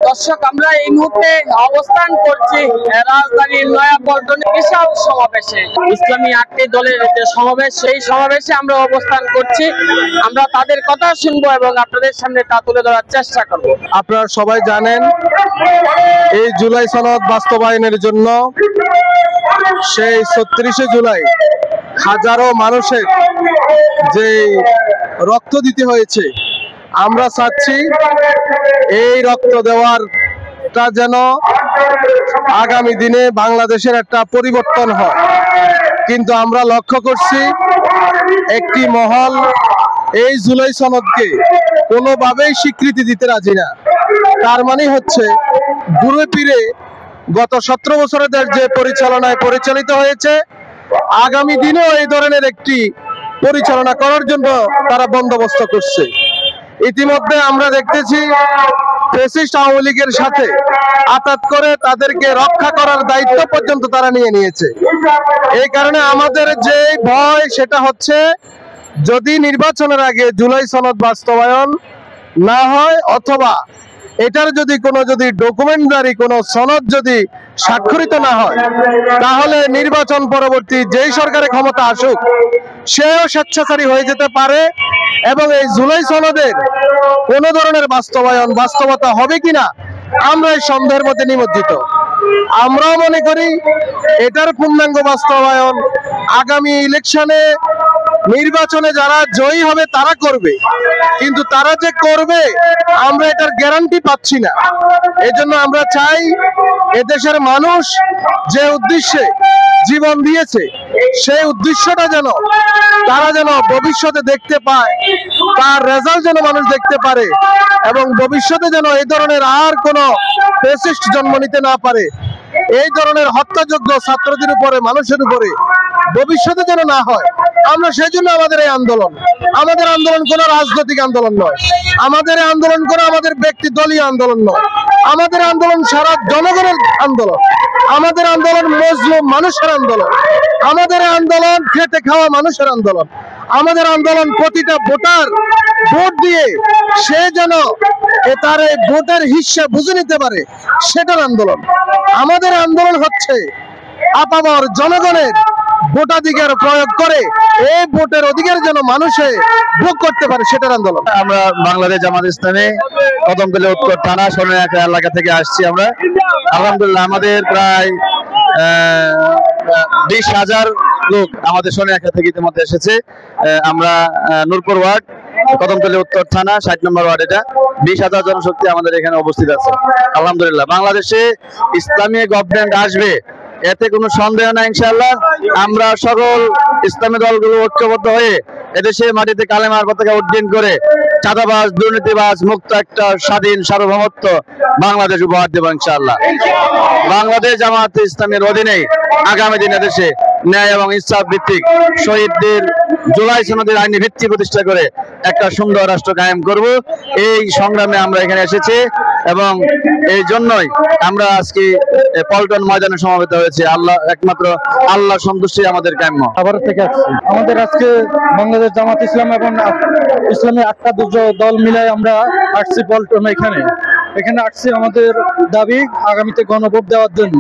দর্শক, আমরা এই মুহূর্তে অবস্থান করছি রাজধানীর নয়াপল্টনে বিশাল সমাবেশে। ইসলামী 8টি দলের যে সমাবেশ, সেই সমাবেশে আমরা অবস্থান করছি। আমরা তাদের কথা শুনবো এবং আপনাদের সামনে তা তুলে ধরার চেষ্টা করব। আপনারা সবাই জানেন, এই জুলাই সনদ বাস্তবায়নের জন্য সেই 36শে জুলাই হাজারো মানুষের যে রক্ত দিতে হয়েছে, আমরা চাচ্ছি এই রক্ত দেওয়ারটা যেন আগামী দিনে বাংলাদেশের একটা পরিবর্তন হয়। কিন্তু আমরা লক্ষ্য করছি একটি মহল এই জুলাই সনদকে কোনোভাবেই স্বীকৃতি দিতে রাজি না। তার মানে হচ্ছে ঘুরে ফিরে গত 17 বছরের যে পরিচালনায় পরিচালিত হয়েছে, আগামী দিনেও এই ধরনের একটি পরিচালনা করার জন্য তারা বন্দোবস্ত করছে। ইতিমধ্যে আমরা দেখতেছি ফ্যাসিস্ট আওয়ামী লীগের সাথে আতাত করে তাদেরকে রক্ষা করার দায়িত্ব পর্যন্ত তারা নিয়ে নিয়েছে। এই কারণে আমাদের যে ভয়, সেটা হচ্ছে যদি নির্বাচনের আগে জুলাই সনদ বাস্তবায়ন না হয়, অথবা এটার যদি ডকুমেন্টারি কোনো সনদ যদি স্বাক্ষরিত না হয়, তাহলে নির্বাচন পরবর্তী যেই সরকারের ক্ষমতা আসুক, সেও স্বেচ্ছাচারী হয়ে যেতে পারে এবং এই জুলাই সনদের কোন ধরনের বাস্তবতা হবে কিনা আমরা এই সন্দেহের মধ্যে নিমজ্জিত। আমরাও মনে করি এটার পূর্ণাঙ্গ বাস্তবায়ন আগামী ইলেকশনে, নির্বাচনে যারা জয়ী হবে তারা করবে, কিন্তু তারা যে করবে আমরা এটার গ্যারান্টি পাচ্ছি না। এজন্য আমরা চাই এদেশের মানুষ যে উদ্দেশ্যে জীবন দিয়েছে, সেই উদ্দেশ্যটা তারা যেন ভবিষ্যতে দেখতে পায়, তার রেজাল্ট যেন মানুষ দেখতে পারে এবং ভবিষ্যতে যেন এই ধরনের আর কোনো ফ্যাসিস্ট জন্ম নিতে না পারে। এই ধরনের হত্যাযোগ্য ছাত্রদের উপরে, মানুষের উপরে ভবিষ্যতে যেন না হয়। আমরা সেই জন্য আমাদের এই আন্দোলন কোনো রাজনৈতিক আন্দোলন নয়, আমাদের আন্দোলন কোনো আমাদের ব্যক্তি দলীয় আন্দোলন নয়, আমাদের আন্দোলন সারা জনগণের আন্দোলন, আমাদের আন্দোলন মজলুম মানুষের আন্দোলন, আমাদের আন্দোলন খেটে খাওয়া মানুষের আন্দোলন, আমাদের আন্দোলন প্রতিটা ভোটার ভোট দিয়ে সে যেন তার এই ভোটের হিসাব বুঝে নিতে পারে, সেটার আন্দোলন। আমাদের আন্দোলন হচ্ছে আপামর জনগণের ভোটাধিকার প্রয়োগ করে এই ভোটের অধিকার যেন মানুষে ভোগ করতে পারে, সেটার আন্দোলন। আমরা বাংলাদেশ জামাত ইসলামী কদমতলী উত্তর থানা সোনারগাঁ এলাকা থেকে আসছি। আমরা আলহামদুলিল্লাহ আমাদের প্রায় 20,000 লোক আমাদের সোনারগাঁ থেকে ইতিমধ্যে এসেছে। আমরা নূরপুর ওয়ার্ড, কদমতলী উত্তর থানা 60 নম্বর ওয়ার্ড। এটা 20,000 জনশক্তি আমাদের এখানে উপস্থিত আছে। আলহামদুলিল্লাহ বাংলাদেশে ইসলামী গভর্নমেন্ট আসবে, এতে কোনো সন্দেহ নাই ইনশাআল্লাহ। আমরা সকল ইসলামী দলগুলো ঐক্যবদ্ধ হয়ে এদেশে মাটিতে কালেমার পতাকা উড্ডীন করে চাঁদাবাজ, দুর্নীতিবাজ মুক্ত একটা স্বাধীন সার্বভৌমত্ব বাংলাদেশ উপহার দেব ইনশাআল্লাহ। বাংলাদেশ জামাত ইসলামের অধীনে আগামী দিনে দেশে ন্যায় এবং ইনসাফ ভিত্তিক শহীদদের জুলাই সনদের আইনি ভিত্তি প্রতিষ্ঠা করে একটা সুন্দর রাষ্ট্র কায়েম করব। এই সংগ্রামে আমরা এখানে এসেছি এবং এই জন্যই আমরা আজকে পল্টন ময়দানে সমবেত হয়েছে। একমাত্র আল্লাহ সন্তুষ্টি আমাদের কাম্য। আবার থেকে আসছি, আমাদের আজকে বাংলাদেশ জামাত ইসলাম এবং ইসলামী 8টা দল মিলে আমরা আসছি পল্টন। এখানে আসছি আমাদের দাবি আগামীতে গণভোট দেওয়ার জন্য।